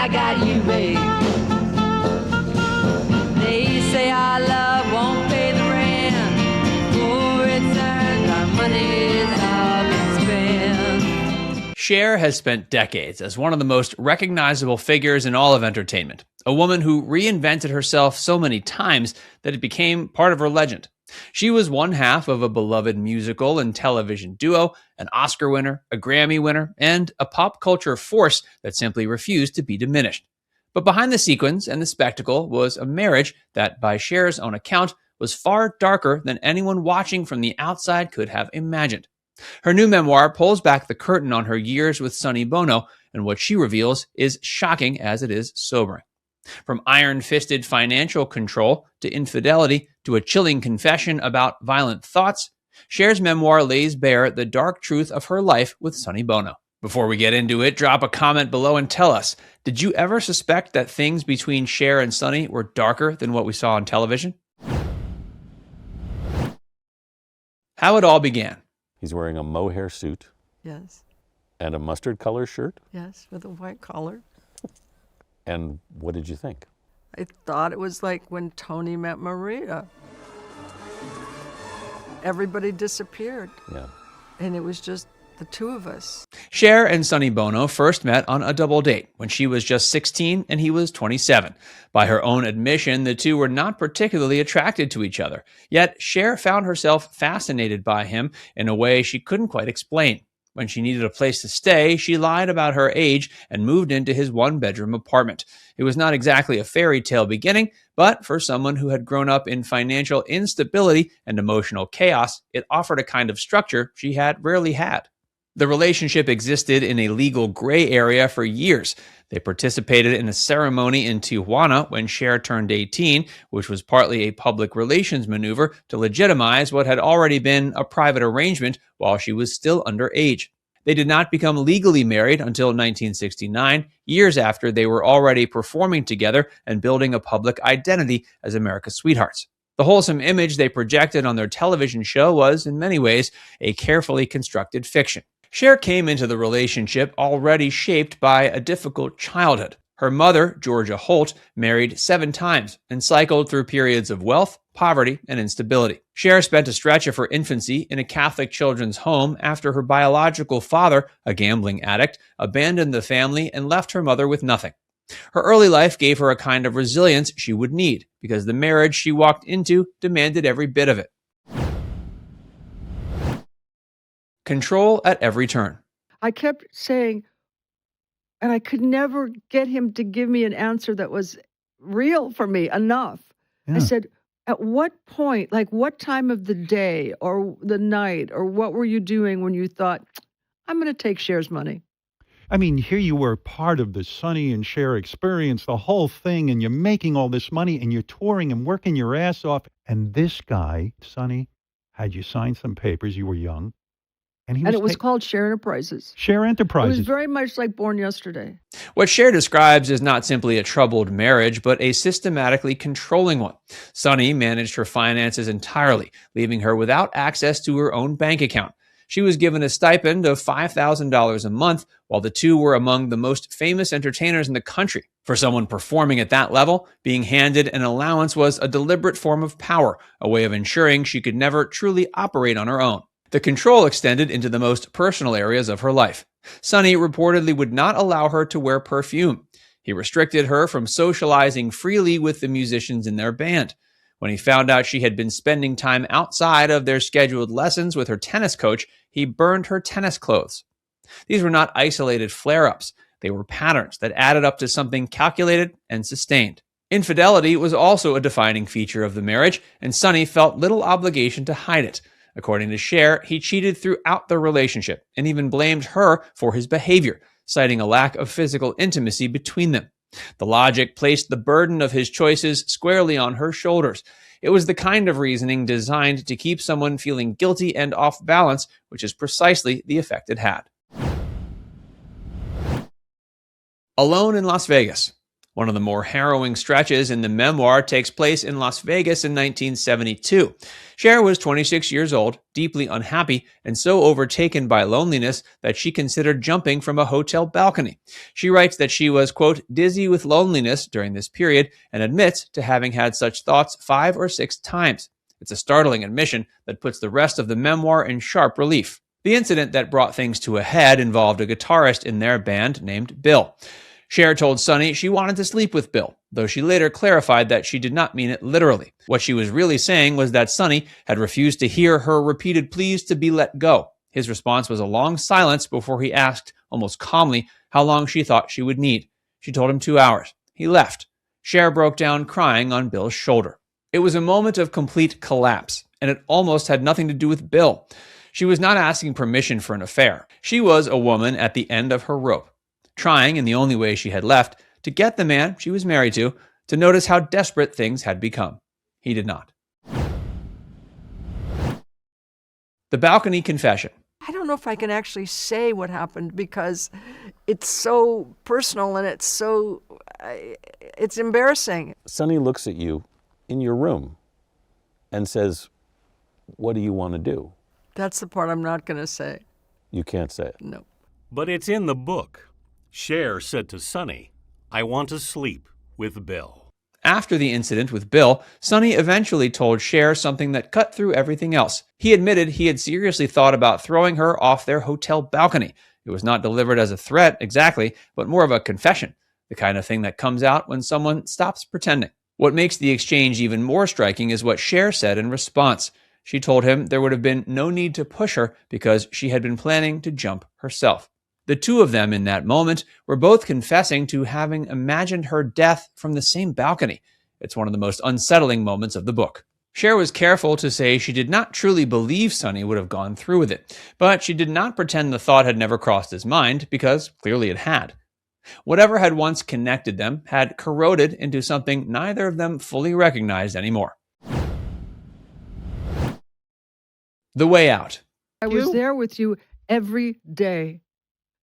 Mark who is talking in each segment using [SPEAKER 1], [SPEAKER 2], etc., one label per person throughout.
[SPEAKER 1] I got you, babe. They say our love won't pay the rent. For it's earned, our money's all been spent.
[SPEAKER 2] Cher has spent decades as one of the most recognizable figures in all of entertainment, a woman who reinvented herself so many times that it became part of her legend. She was one half of a beloved musical and television duo, an Oscar winner, a Grammy winner, and a pop culture force that simply refused to be diminished. But behind the sequins and the spectacle was a marriage that, by Cher's own account, was far darker than anyone watching from the outside could have imagined. Her new memoir pulls back the curtain on her years with Sonny Bono, and what she reveals is shocking as it is sobering. From iron-fisted financial control to infidelity to a chilling confession about violent thoughts, Cher's memoir lays bare the dark truth of her life with Sonny Bono. Before we get into it, drop a comment below and tell us, did you ever suspect that things between Cher and Sonny were darker than what we saw on television? How it all began.
[SPEAKER 3] He's wearing a mohair suit.
[SPEAKER 4] Yes.
[SPEAKER 3] And a mustard color shirt.
[SPEAKER 4] Yes, with a white collar.
[SPEAKER 3] And what did you think?
[SPEAKER 4] I thought it was like when Tony met Maria. Everybody disappeared.
[SPEAKER 3] Yeah.
[SPEAKER 4] And it was just the two of us.
[SPEAKER 2] Cher and Sonny Bono first met on a double date when she was just 16 and he was 27. By her own admission, the two were not particularly attracted to each other. Yet Cher found herself fascinated by him in a way she couldn't quite explain. When she needed a place to stay, she lied about her age and moved into his one-bedroom apartment. It was not exactly a fairy tale beginning, but for someone who had grown up in financial instability and emotional chaos, it offered a kind of structure she had rarely had. The relationship existed in a legal gray area for years. They participated in a ceremony in Tijuana when Cher turned 18, which was partly a public relations maneuver to legitimize what had already been a private arrangement while she was still underage. They did not become legally married until 1969, years after they were already performing together and building a public identity as America's sweethearts. The wholesome image they projected on their television show was, in many ways, a carefully constructed fiction. Cher came into the relationship already shaped by a difficult childhood. Her mother, Georgia Holt, married 7 times and cycled through periods of wealth, poverty, and instability. Cher spent a stretch of her infancy in a Catholic children's home after her biological father, a gambling addict, abandoned the family and left her mother with nothing. Her early life gave her a kind of resilience she would need because the marriage she walked into demanded every bit of it. Control at every turn.
[SPEAKER 4] I kept saying, and I could never get him to give me an answer that was real for me enough.
[SPEAKER 5] Yeah.
[SPEAKER 4] I said, at what point, like what time of the day or the night, or what were you doing when you thought, I'm going to take Cher's money?
[SPEAKER 5] I mean, here you were part of the Sonny and Cher experience, the whole thing, and you're making all this money and you're touring and working your ass off. And this guy, Sonny, had you sign some papers, you were young. And
[SPEAKER 4] it was called Cher Enterprises.
[SPEAKER 5] Cher Enterprises.
[SPEAKER 4] It was very much like Born Yesterday.
[SPEAKER 2] What Cher describes is not simply a troubled marriage, but a systematically controlling one. Sonny managed her finances entirely, leaving her without access to her own bank account. She was given a stipend of $5,000 a month, while the two were among the most famous entertainers in the country. For someone performing at that level, being handed an allowance was a deliberate form of power, a way of ensuring she could never truly operate on her own. The control extended into the most personal areas of her life. Sonny reportedly would not allow her to wear perfume. He restricted her from socializing freely with the musicians in their band. When he found out she had been spending time outside of their scheduled lessons with her tennis coach, he burned her tennis clothes. These were not isolated flare-ups. They were patterns that added up to something calculated and sustained. Infidelity was also a defining feature of the marriage, and Sonny felt little obligation to hide it. According to Cher, he cheated throughout the relationship and even blamed her for his behavior, citing a lack of physical intimacy between them. The logic placed the burden of his choices squarely on her shoulders. It was the kind of reasoning designed to keep someone feeling guilty and off balance, which is precisely the effect it had. Alone in Las Vegas. One of the more harrowing stretches in the memoir takes place in Las Vegas in 1972. Cher was 26 years old, deeply unhappy, and so overtaken by loneliness that she considered jumping from a hotel balcony. She writes that she was, quote, dizzy with loneliness during this period and admits to having had such thoughts 5 or 6 times. It's a startling admission that puts the rest of the memoir in sharp relief. The incident that brought things to a head involved a guitarist in their band named Bill. Cher told Sonny she wanted to sleep with Bill, though she later clarified that she did not mean it literally. What she was really saying was that Sonny had refused to hear her repeated pleas to be let go. His response was a long silence before he asked, almost calmly, how long she thought she would need. She told him 2 hours. He left. Cher broke down crying on Bill's shoulder. It was a moment of complete collapse, and it almost had nothing to do with Bill. She was not asking permission for an affair. She was a woman at the end of her rope, trying, in the only way she had left, to get the man she was married to notice how desperate things had become. He did not. The balcony confession.
[SPEAKER 4] I don't know if I can actually say what happened because it's so personal and it's embarrassing.
[SPEAKER 3] Sonny looks at you in your room and says, what do you want to do?
[SPEAKER 4] That's the part I'm not going to say.
[SPEAKER 3] You can't say it.
[SPEAKER 4] No.
[SPEAKER 6] But it's in the book. Cher said to Sonny, I want to sleep with Bill.
[SPEAKER 2] After the incident with Bill, Sonny eventually told Cher something that cut through everything else. He admitted he had seriously thought about throwing her off their hotel balcony. It was not delivered as a threat exactly, but more of a confession, the kind of thing that comes out when someone stops pretending. What makes the exchange even more striking is what Cher said in response. She told him there would have been no need to push her because she had been planning to jump herself. The two of them in that moment were both confessing to having imagined her death from the same balcony. It's one of the most unsettling moments of the book. Cher was careful to say she did not truly believe Sonny would have gone through with it, but she did not pretend the thought had never crossed his mind, because clearly it had. Whatever had once connected them had corroded into something neither of them fully recognized anymore. The way out.
[SPEAKER 4] I was there with you every day.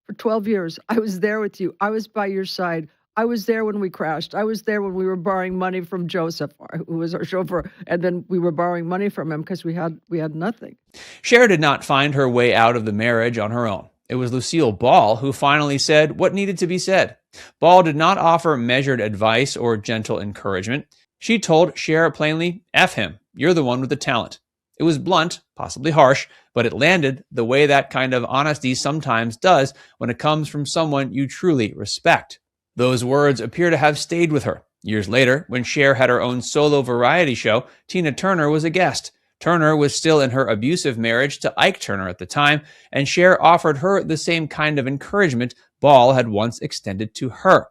[SPEAKER 4] For 12 years, I was there with you. I was by your side. I was there when we crashed. I was there when we were borrowing money from Joseph, who was our chauffeur, and then we were borrowing money from him because we had nothing.
[SPEAKER 2] Cher did not find her way out of the marriage on her own. It was Lucille Ball who finally said what needed to be said. Ball did not offer measured advice or gentle encouragement. She told Cher plainly, F him, you're the one with the talent. It was blunt, possibly harsh, but it landed the way that kind of honesty sometimes does when it comes from someone you truly respect. Those words appear to have stayed with her. Years later, when Cher had her own solo variety show, Tina Turner was a guest. Turner was still in her abusive marriage to Ike Turner at the time, and Cher offered her the same kind of encouragement Ball had once extended to her.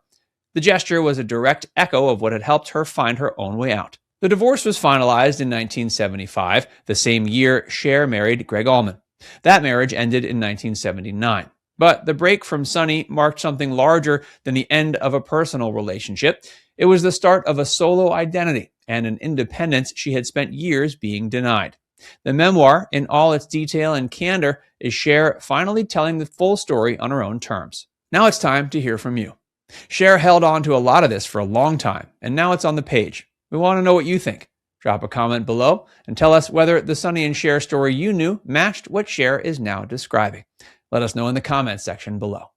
[SPEAKER 2] The gesture was a direct echo of what had helped her find her own way out. The divorce was finalized in 1975, the same year Cher married Greg Allman. That marriage ended in 1979. But the break from Sonny marked something larger than the end of a personal relationship. It was the start of a solo identity and an independence she had spent years being denied. The memoir, in all its detail and candor, is Cher finally telling the full story on her own terms. Now it's time to hear from you. Cher held on to a lot of this for a long time, and now it's on the page. We want to know what you think. Drop a comment below and tell us whether the Sonny and Cher story you knew matched what Cher is now describing. Let us know in the comments section below.